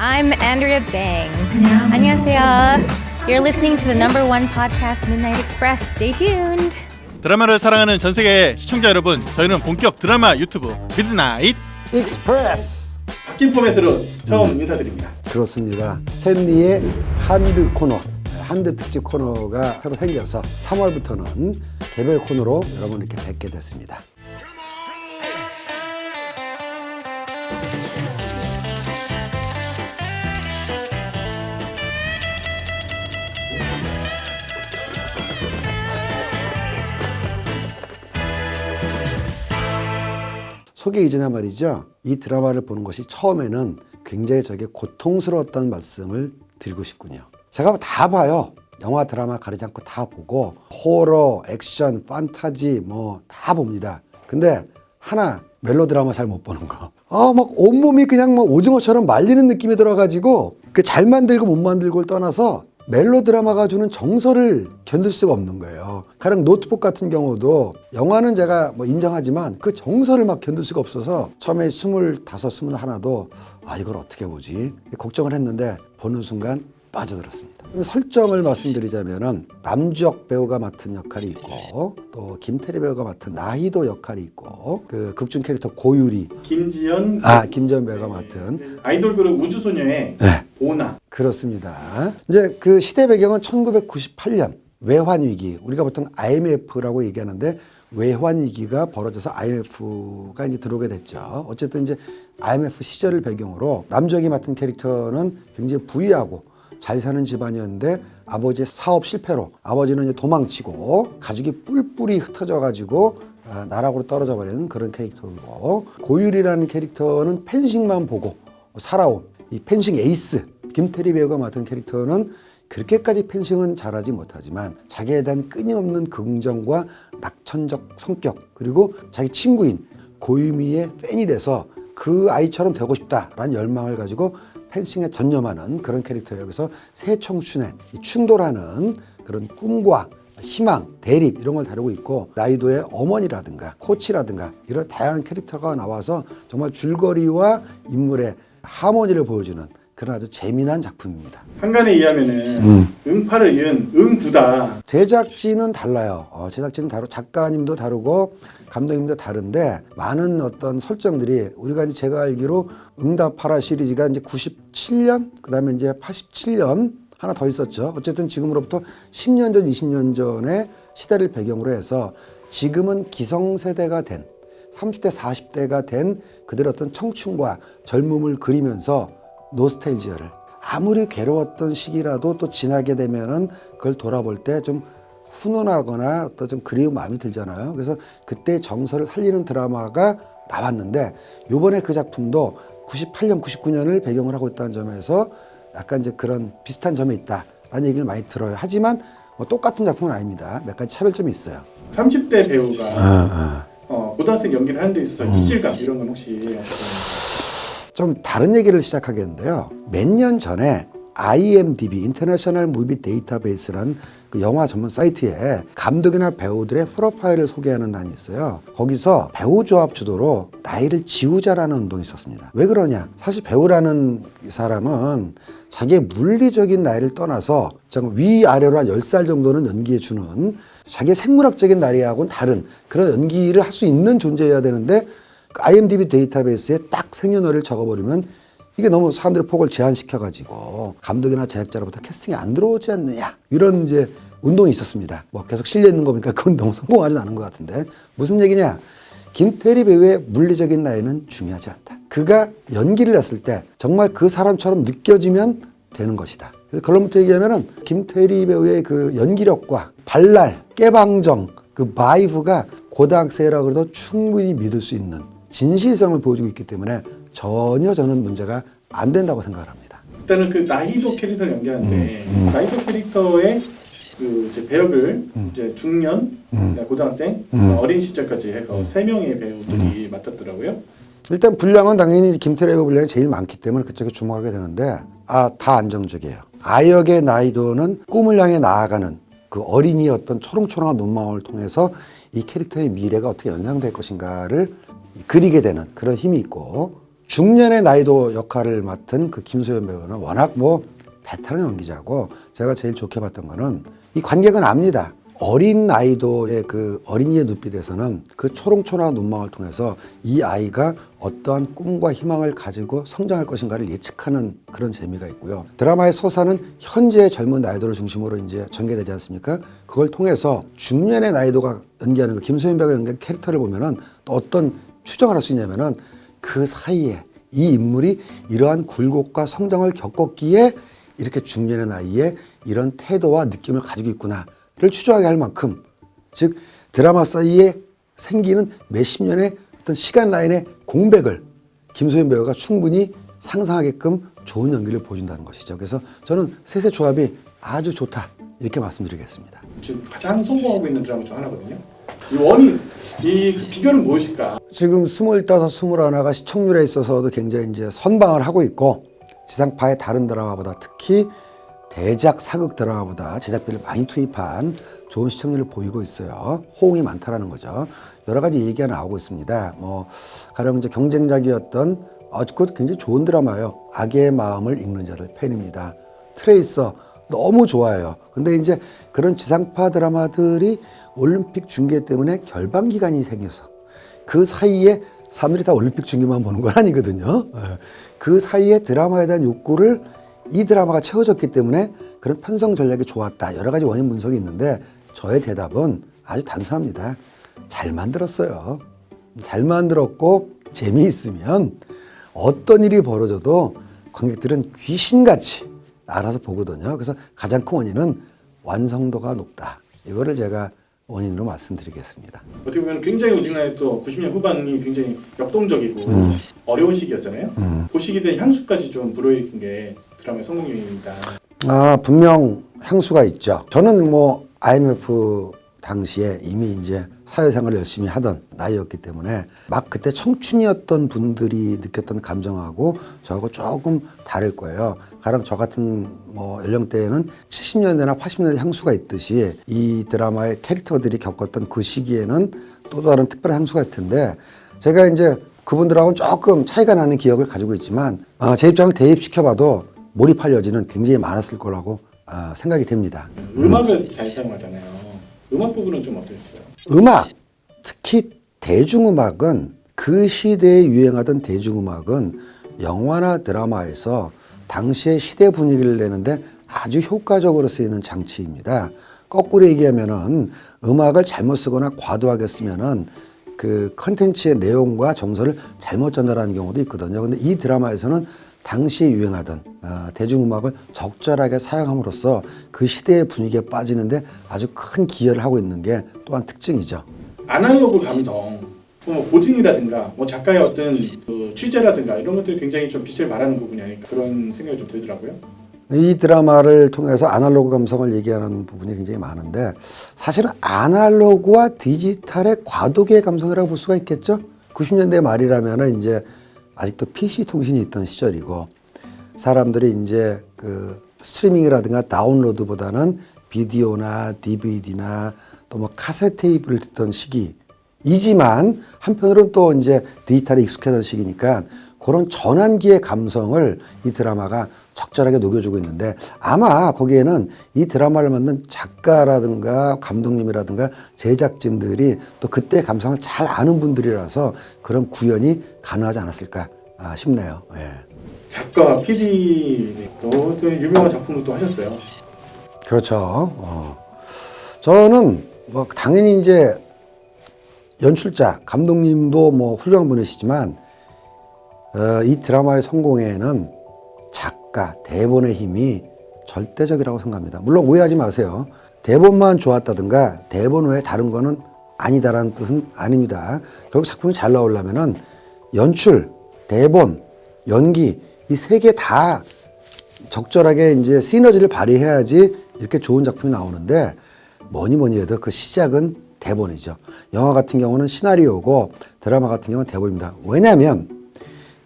I'm Andrea Bang. 안녕하세요. You're listening to the number one podcast, Midnight Express. Stay tuned. 드라마를 사랑하는 전 세계의 시청자 여러분, 저희는 본격 드라마 유튜브 미드나잇 익스프레스. 바뀐 포맷으로 처음 인사드립니다. 그렇습니다. 스탠리의 한드 코너, 한드 특집 코너가 새로 생겨서 3월부터는 개별 코너로 여러분 이렇게 뵙게 됐습니다. 소개 이전에 말이죠. 이 드라마를 보는 것이 처음에는 굉장히 저게 고통스러웠다는 말씀을 드리고 싶군요. 제가 다 봐요. 영화, 드라마 가리지 않고 다 보고 호러, 액션, 판타지 뭐 다 봅니다. 근데 하나 멜로드라마 잘 못 보는 거. 막 온몸이 그냥 뭐 오징어처럼 말리는 느낌이 들어가지고 그 잘 만들고 못 만들고를 떠나서 멜로드라마가 주는 정서를 견딜 수가 없는 거예요. 가령 노트북 같은 경우도 영화는 제가 뭐 인정하지만 그 정서를 막 견딜 수가 없어서 처음에 25, 21도 이걸 어떻게 보지? 걱정을 했는데 보는 순간 빠져들었습니다. 설정을 말씀드리자면은 남주혁 배우가 맡은 역할이 있고 또 김태리 배우가 맡은 나희도 역할이 있고 그 극중 캐릭터 고유리 김지연 배우가 맡은 아이돌 그룹 우주소녀의 오나. 그렇습니다. 이제 그 시대 배경은 1998년 외환위기, 우리가 보통 IMF라고 얘기하는데 외환위기가 벌어져서 IMF가 이제 들어오게 됐죠. 어쨌든 이제 IMF 시절을 배경으로 남주혁이 맡은 캐릭터는 굉장히 부유하고 잘 사는 집안이었는데 아버지의 사업 실패로 아버지는 이제 도망치고 가족이 뿔뿔이 흩어져 가지고 나락으로 떨어져 버리는 그런 캐릭터고, 고유리라는 캐릭터는 펜싱만 보고 살아온 이 펜싱 에이스 김태리 배우가 맡은 캐릭터는 그렇게까지 펜싱은 잘하지 못하지만 자기에 대한 끊임없는 긍정과 낙천적 성격, 그리고 자기 친구인 고유미의 팬이 돼서 그 아이처럼 되고 싶다라는 열망을 가지고 펜싱에 전념하는 그런 캐릭터예요. 그래서 새 청춘에 충돌하는 그런 꿈과 희망, 대립 이런 걸 다루고 있고, 나이도의 어머니라든가 코치라든가 이런 다양한 캐릭터가 나와서 정말 줄거리와 인물의 하모니를 보여주는 그런 아주 재미난 작품입니다. 한간에 의하면은 응파를 이은 응구다. 제작진은 달라요. 제작진은 다르고 작가님도 다르고 감독님도 다른데 많은 어떤 설정들이 우리가 이제 제가 알기로 응답하라 시리즈가 이제 97년 그다음에 이제 87년 하나 더 있었죠. 어쨌든 지금으로부터 10년 전, 20년 전의 시대를 배경으로 해서 지금은 기성세대가 된 30대, 40대가 된 그들의 어떤 청춘과 젊음을 그리면서 노스텔지아를, 아무리 괴로웠던 시기라도 또 지나게 되면은 그걸 돌아볼 때 좀 훈훈하거나 어떤 좀 그리운 마음이 들잖아요. 그래서 그때 정서를 살리는 드라마가 나왔는데 요번에 그 작품도 98년, 99년을 배경을 하고 있다는 점에서 약간 이제 그런 비슷한 점이 있다라는 얘기를 많이 들어요. 하지만 뭐 똑같은 작품은 아닙니다. 몇 가지 차별점이 있어요. 30대 배우가 고등학생 연기를 하는 데 있어서 이질감 이런 건 혹시 좀 다른 얘기를 시작하겠는데요. 몇 년 전에 IMDb, 인터내셔널 무비 데이터베이스라는 그 영화 전문 사이트에 감독이나 배우들의 프로파일을 소개하는 단이 있어요. 거기서 배우 조합 주도로 나이를 지우자라는 운동이 있었습니다. 왜 그러냐? 사실 배우라는 사람은 자기의 물리적인 나이를 떠나서 위아래로 한 10살 정도는 연기해주는 자기의 생물학적인 나이하고는 다른 그런 연기를 할 수 있는 존재여야 되는데 IMDb 데이터베이스에 딱 생년월일을 적어버리면 이게 너무 사람들의 폭을 제한시켜가지고 감독이나 제작자로부터 캐스팅이 안 들어오지 않느냐, 이런 이제 운동이 있었습니다. 뭐 계속 실려 있는 거 보니까 그건 너무 성공하진 않은 것 같은데, 무슨 얘기냐? 김태리 배우의 물리적인 나이는 중요하지 않다. 그가 연기를 했을 때 정말 그 사람처럼 느껴지면 되는 것이다. 그래서 결론부터 얘기하면은 김태리 배우의 그 연기력과 발랄, 깨방정, 그 바이브가 고등학생이라고 해도 충분히 믿을 수 있는 진실성을 보여주고 있기 때문에 전혀 저는 문제가 안 된다고 생각을 합니다. 일단은 그 나희도 캐릭터를 연기하는데 나희도 캐릭터의 그 이제 배역을 이제 중년, 고등학생, 어린 시절까지 해서 3명의 배우들이 맡았더라고요. 일단 분량은 당연히 김태리 배우 분량이 제일 많기 때문에 그쪽에 주목하게 되는데 다 안정적이에요. 아역의 나이도는 꿈을 향해 나아가는 그 어린이의 어떤 초롱초롱한 눈망울을 통해서 이 캐릭터의 미래가 어떻게 연상될 것인가를 그리게 되는 그런 힘이 있고, 중년의 나이도 역할을 맡은 그 김소연 배우는 워낙 뭐 베테랑 연기자고, 제가 제일 좋게 봤던 거는 이 관객은 압니다. 어린 나이도의 그 어린이의 눈빛에서는 그 초롱초롱한 눈망울 통해서 이 아이가 어떠한 꿈과 희망을 가지고 성장할 것인가를 예측하는 그런 재미가 있고요. 드라마의 서사는 현재의 젊은 나이도를 중심으로 이제 전개되지 않습니까? 그걸 통해서 중년의 나이도가 연기하는 그 김소연 배우가 연기한 캐릭터를 보면은 또 어떤 추정을 할 수 있냐면은 그 사이에 이 인물이 이러한 굴곡과 성장을 겪었기에 이렇게 중년의 나이에 이런 태도와 느낌을 가지고 있구나 를 추정하게 할 만큼, 즉 드라마 사이에 생기는 몇십 년의 어떤 시간 라인의 공백을 김소연 배우가 충분히 상상하게끔 좋은 연기를 보여준다는 것이죠. 그래서 저는 셋의 조합이 아주 좋다 이렇게 말씀드리겠습니다. 지금 가장 성공하고 있는 드라마 중 하나거든요. 이 원인, 이 비결은 무엇일까? 지금 25, 21가 시청률에 있어서도 굉장히 이제 선방을 하고 있고, 지상파의 다른 드라마보다 특히 대작 사극 드라마보다 제작비를 많이 투입한 좋은 시청률을 보이고 있어요. 호응이 많다라는 거죠. 여러 가지 얘기가 나오고 있습니다. 뭐 가령 이제 경쟁작이었던 그것도 굉장히 좋은 드라마예요. 악의 마음을 읽는 자를 팬입니다. 트레이서 너무 좋아요. 근데 이제 그런 지상파 드라마들이 올림픽 중계 때문에 결방 기간이 생겨서 그 사이에 사람들이 다 올림픽 중계만 보는 건 아니거든요. 그 사이에 드라마에 대한 욕구를 이 드라마가 채워졌기 때문에 그런 편성 전략이 좋았다. 여러 가지 원인 분석이 있는데 저의 대답은 아주 단순합니다. 잘 만들었어요. 잘 만들었고 재미있으면 어떤 일이 벌어져도 관객들은 귀신같이 알아서 보거든요. 그래서 가장 큰 원인은 완성도가 높다. 이거를 제가 원인으로 말씀드리겠습니다. 어떻게 보면 굉장히 우리나라의 또 90년 후반이 굉장히 역동적이고 어려운 시기였잖아요. 그 시기에 대한 향수까지 좀 불어일으킨 게 드라마의 성공 요인입니다. 분명 향수가 있죠. 저는 뭐 IMF 당시에 이미 이제 사회생활을 열심히 하던 나이였기 때문에 막 그때 청춘이었던 분들이 느꼈던 감정하고 저하고 조금 다를 거예요. 가령 저 같은 뭐 연령대에는 70년대나 80년대 향수가 있듯이 이 드라마의 캐릭터들이 겪었던 그 시기에는 또 다른 특별한 향수가 있을 텐데, 제가 이제 그분들하고는 조금 차이가 나는 기억을 가지고 있지만 제 입장을 대입시켜봐도 몰입할 여지는 굉장히 많았을 거라고 생각이 됩니다. 음악을 잘 사용하잖아요. 음악 부분은 좀 어떠셨어요? 음악, 특히 대중음악은 그 시대에 유행하던 대중음악은 영화나 드라마에서 당시의 시대 분위기를 내는데 아주 효과적으로 쓰이는 장치입니다. 거꾸로 얘기하면은 음악을 잘못 쓰거나 과도하게 쓰면은 그 컨텐츠의 내용과 정서를 잘못 전달하는 경우도 있거든요. 근데 이 드라마에서는 당시에 유행하던 대중음악을 적절하게 사용함으로써 그 시대의 분위기에 빠지는데 아주 큰 기여를 하고 있는 게 또한 특징이죠. 아날로그 감성, 뭐 고증이라든가 뭐 작가의 어떤 그 취재라든가 이런 것들이 굉장히 좀 빛을 발하는 부분이 아닐까 그런 생각이 좀 들더라고요. 이 드라마를 통해서 아날로그 감성을 얘기하는 부분이 굉장히 많은데, 사실은 아날로그와 디지털의 과도기의 감성이라고 볼 수가 있겠죠. 90년대 말이라면은 이제 아직도 PC 통신이 있던 시절이고, 사람들이 이제 그 스트리밍이라든가 다운로드보다는 비디오나 DVD나 또 뭐 카세트 테이프를 듣던 시기이지만 한편으로는 또 이제 디지털에 익숙해던 시기니까 그런 전환기의 감성을 이 드라마가 적절하게 녹여주고 있는데, 아마 거기에는 이 드라마를 만든 작가라든가 감독님이라든가 제작진들이 또 그때 감성을 잘 아는 분들이라서 그런 구현이 가능하지 않았을까 싶네요. 예. 작가, PD도 유명한 작품도 또 하셨어요. 그렇죠. 저는 뭐 당연히 이제 연출자, 감독님도 뭐 훌륭한 분이시지만 이 드라마의 성공에는 작가, 대본의 힘이 절대적이라고 생각합니다. 물론 오해하지 마세요. 대본만 좋았다든가 대본 외에 다른 거는 아니다라는 뜻은 아닙니다. 결국 작품이 잘 나오려면은 연출, 대본, 연기 이 세 개 다 적절하게 이제 시너지를 발휘해야지 이렇게 좋은 작품이 나오는데, 뭐니 해도 그 시작은 대본이죠. 영화 같은 경우는 시나리오고 드라마 같은 경우는 대본입니다. 왜냐하면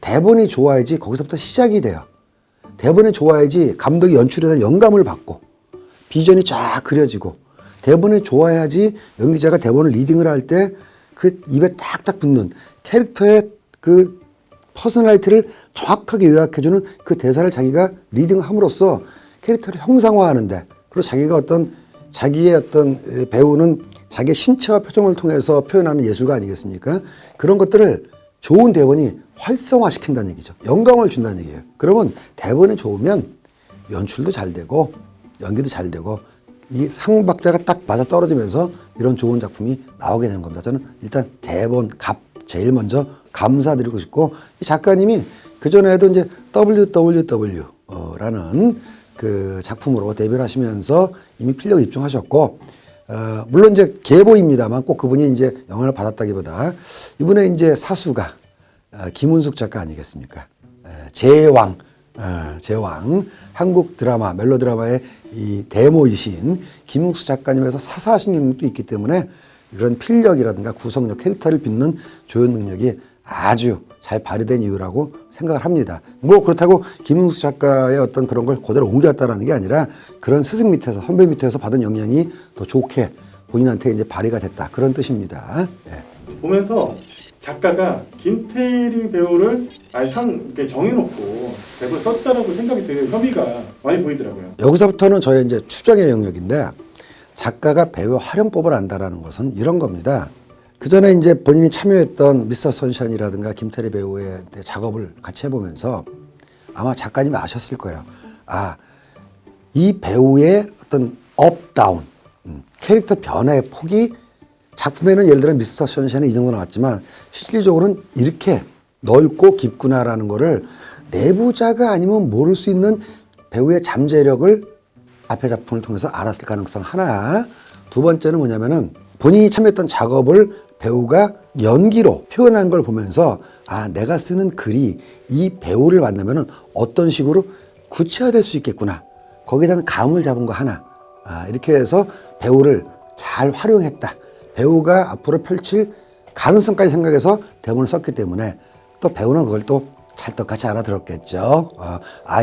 대본이 좋아야지 거기서부터 시작이 돼요. 대본이 좋아야지 감독이 연출에 대한 영감을 받고 비전이 쫙 그려지고, 대본이 좋아야지 연기자가 대본을 리딩을 할 때 그 입에 딱딱 붙는 캐릭터의 그 퍼스널리티를 정확하게 요약해주는 그 대사를 자기가 리딩함으로써 캐릭터를 형상화하는데, 그리고 자기가 자기의 배우는 자기의 신체와 표정을 통해서 표현하는 예술가 아니겠습니까? 그런 것들을 좋은 대본이 활성화시킨다는 얘기죠. 영감을 준다는 얘기예요. 그러면 대본이 좋으면 연출도 잘 되고 연기도 잘 되고 이 상박자가 딱 맞아 떨어지면서 이런 좋은 작품이 나오게 되는 겁니다. 저는 일단 대본 제일 먼저 감사드리고 싶고, 이 작가님이 그전에도 이제 WWW라는 그 작품으로 데뷔를 하시면서 이미 필력 입증하셨고, 물론 이제 계보입니다만 꼭 그분이 이제 영향을 받았다기보다 이분의 이제 사수가 김은숙 작가 아니겠습니까? 제왕, 한국 드라마, 멜로드라마의 이 대모이신 김은숙 작가님에서 사사하신 경력도 있기 때문에 이런 필력이라든가 구성력, 캐릭터를 빚는 조연 능력이 아주 잘 발휘된 이유라고 생각을 합니다. 뭐 그렇다고 김은숙 작가의 그런 걸 그대로 옮겼다라는 게 아니라 그런 스승 밑에서, 선배 밑에서 받은 영향이 더 좋게 본인한테 이제 발휘가 됐다, 그런 뜻입니다. 네. 보면서 작가가 김태리 배우를 이렇게 정해놓고 대본 썼다라고 생각이 되는 혐의가 많이 보이더라고요. 여기서부터는 저의 이제 추정의 영역인데, 작가가 배우 활용법을 안다라는 것은 이런 겁니다. 그 전에 이제 본인이 참여했던 미스터 선샤인이라든가 김태리 배우의 작업을 같이 해보면서 아마 작가님이 아셨을 거예요. 이 배우의 업, 다운, 캐릭터 변화의 폭이 작품에는 예를 들어 미스터 선샤인이 이 정도 나왔지만 실질적으로는 이렇게 넓고 깊구나라는 거를 내부자가 아니면 모를 수 있는 배우의 잠재력을 앞의 작품을 통해서 알았을 가능성 하나. 두 번째는 뭐냐면은 본인이 참여했던 작업을 배우가 연기로 표현한 걸 보면서 내가 쓰는 글이 이 배우를 만나면은 어떤 식으로 구체화될 수 있겠구나. 거기에 대한 감을 잡은 거 하나. 이렇게 해서 배우를 잘 활용했다. 배우가 앞으로 펼칠 가능성까지 생각해서 대본을 썼기 때문에 또 배우는 그걸 또 찰떡같이 알아들었겠죠.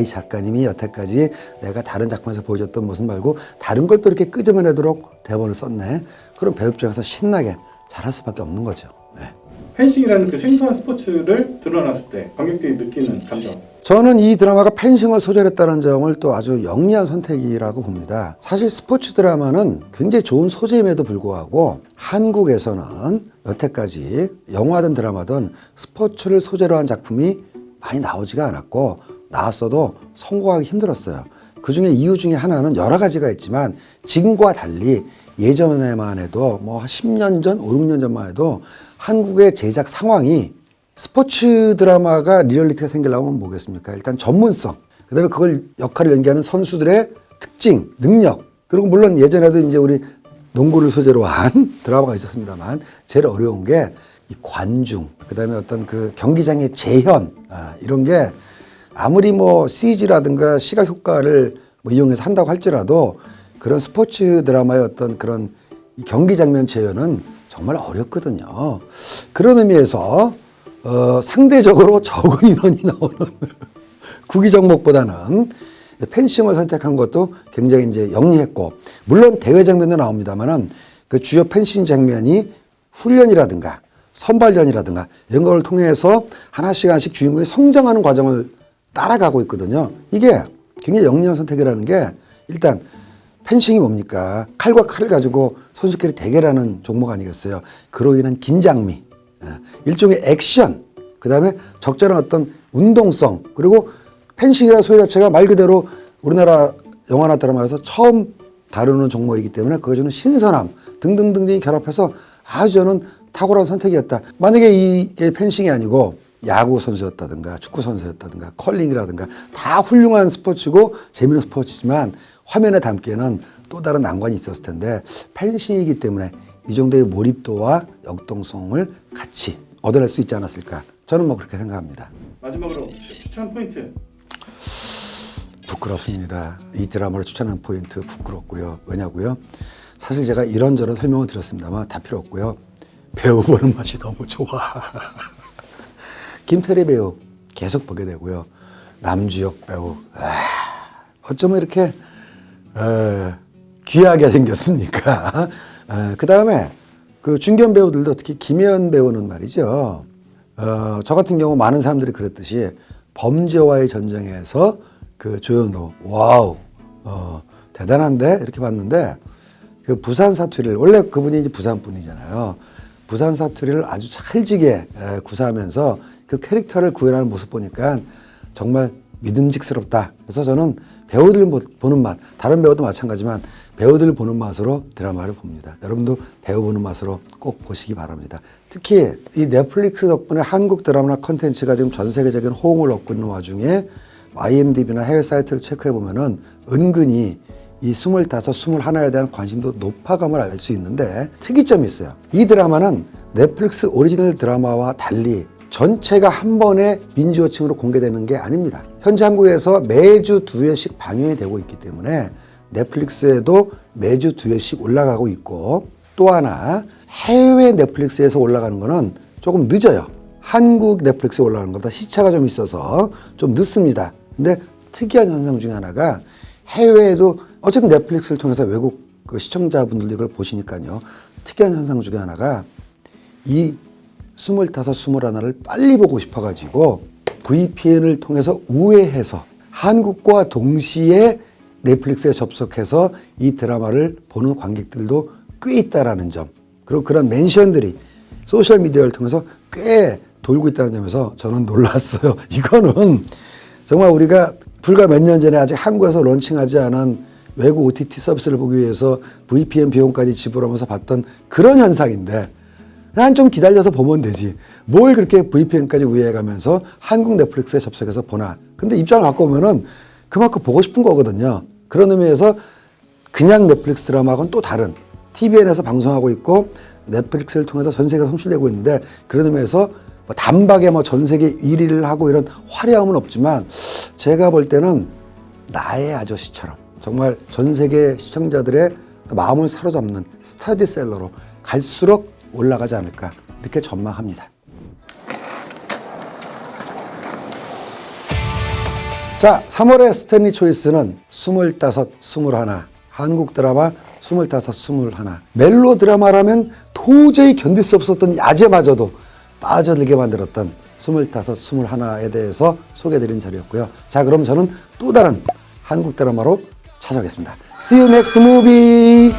이 작가님이 여태까지 내가 다른 작품에서 보여줬던 모습 말고 다른 걸 또 이렇게 끄집어내도록 대본을 썼네. 그럼 배우 입장에서 신나게 잘할 수밖에 없는 거죠. 네. 펜싱이라는 그 생소한 스포츠를 드러났을 때 관객들이 느끼는 감정. 저는 이 드라마가 펜싱을 소재로 했다는 점을 또 아주 영리한 선택이라고 봅니다. 사실 스포츠 드라마는 굉장히 좋은 소재임에도 불구하고 한국에서는 여태까지 영화든 드라마든 스포츠를 소재로 한 작품이 많이 나오지가 않았고, 나왔어도 성공하기 힘들었어요. 그 중에 이유 중에 하나는 여러 가지가 있지만 지금과 달리 예전에만 해도 뭐 10년 전, 5, 6년 전만 해도 한국의 제작 상황이 스포츠 드라마가 리얼리티가 생기려면 뭐겠습니까? 일단 전문성, 그 다음에 그걸 역할을 연기하는 선수들의 특징, 능력, 그리고 물론 예전에도 이제 우리 농구를 소재로 한 드라마가 있었습니다만 제일 어려운 게 이 관중, 그 다음에 그 경기장의 재현, 이런 게 아무리 뭐 CG라든가 시각 효과를 이용해서 한다고 할지라도 그런 스포츠 드라마의 그런 이 경기 장면 재현은 정말 어렵거든요. 그런 의미에서 상대적으로 적은 인원이 나오는 구기 종목보다는 펜싱을 선택한 것도 굉장히 이제 영리했고, 물론 대회 장면도 나옵니다만은 그 주요 펜싱 장면이 훈련이라든가 선발전이라든가 이런 걸 통해서 하나씩 주인공이 성장하는 과정을 따라가고 있거든요. 이게 굉장히 영리한 선택이라는 게, 일단 펜싱이 뭡니까? 칼과 칼을 가지고 선수끼리 대결하는 종목 아니겠어요? 그로 인한 긴장미, 일종의 액션, 그 다음에 적절한 운동성, 그리고 펜싱이라는 소리 자체가 말 그대로 우리나라 영화나 드라마에서 처음 다루는 종목이기 때문에 그거 주는 신선함 등등등등이 결합해서 아주 저는 탁월한 선택이었다. 만약에 이게 펜싱이 아니고 야구 선수였다든가 축구 선수였다든가 컬링이라든가 다 훌륭한 스포츠고 재미있는 스포츠지만 화면에 담기에는 또 다른 난관이 있었을 텐데, 펜싱이기 때문에 이 정도의 몰입도와 역동성을 같이 얻어낼 수 있지 않았을까. 저는 뭐 그렇게 생각합니다. 마지막으로 추천 포인트. 부끄럽습니다. 이 드라마를 추천한 포인트 부끄럽고요. 왜냐고요? 사실 제가 이런저런 설명을 드렸습니다만 다 필요 없고요. 배우 보는 맛이 너무 좋아. 김태리 배우 계속 보게 되고요. 남주혁 배우, 어쩌면 이렇게 귀하게 생겼습니까? 그 다음에 그 중견 배우들도 특히 김혜연 배우는 말이죠. 저 같은 경우 많은 사람들이 그랬듯이 범죄와의 전쟁에서 그 조현호 와우 대단한데 이렇게 봤는데 그 부산 사투리를 원래 그분이 이제 부산 분이잖아요. 부산 사투리를 아주 찰지게 구사하면서 그 캐릭터를 구현하는 모습 보니까 정말 믿음직스럽다. 그래서 저는 배우들 보는 맛, 다른 배우도 마찬가지지만 배우들 보는 맛으로 드라마를 봅니다. 여러분도 배우 보는 맛으로 꼭 보시기 바랍니다. 특히 이 넷플릭스 덕분에 한국 드라마나 컨텐츠가 지금 전 세계적인 호응을 얻고 있는 와중에 IMDb나 해외 사이트를 체크해 보면은 은근히 이 25, 21에 대한 관심도 높아감을 알 수 있는데 특이점이 있어요. 이 드라마는 넷플릭스 오리지널 드라마와 달리 전체가 한 번에 빈지워칭으로 공개되는 게 아닙니다. 현재 한국에서 매주 2회씩 방영이 되고 있기 때문에 넷플릭스에도 매주 2회씩 올라가고 있고 또 하나 해외 넷플릭스에서 올라가는 거는 조금 늦어요. 한국 넷플릭스에 올라가는 것보다 시차가 좀 있어서 좀 늦습니다. 근데 특이한 현상 중에 하나가 해외에도 어쨌든 넷플릭스를 통해서 외국 그 시청자분들도 이걸 보시니까요. 특이한 현상 중에 하나가 이 25, 21을 빨리 보고 싶어가지고 VPN을 통해서 우회해서 한국과 동시에 넷플릭스에 접속해서 이 드라마를 보는 관객들도 꽤 있다라는 점, 그리고 그런 멘션들이 소셜미디어를 통해서 꽤 돌고 있다는 점에서 저는 놀랐어요. 이거는 정말 우리가 불과 몇 년 전에 아직 한국에서 런칭하지 않은 외국 OTT 서비스를 보기 위해서 VPN 비용까지 지불하면서 봤던 그런 현상인데 난 좀 기다려서 보면 되지. 뭘 그렇게 VPN까지 우회해가면서 한국 넷플릭스에 접속해서 보나. 근데 입장을 바꿔보면은 그만큼 보고 싶은 거거든요. 그런 의미에서 그냥 넷플릭스 드라마하고는 또 다른 TVN에서 방송하고 있고 넷플릭스를 통해서 전 세계로 송출되고 있는데 그런 의미에서 뭐 단박에 뭐 전 세계 1위를 하고 이런 화려함은 없지만 제가 볼 때는 나의 아저씨처럼 정말 전 세계 시청자들의 마음을 사로잡는 스타디셀러로 갈수록 올라가지 않을까 이렇게 전망합니다. 자, 3월의 스탠리 초이스는 25, 21 한국 드라마 25, 21 멜로 드라마라면 도저히 견딜 수 없었던 야제마저도 빠져들게 만들었던 25, 21에 대해서 소개해드린 자리였고요. 자, 그럼 저는 또 다른 한국 드라마로 찾아오겠습니다. See you next movie!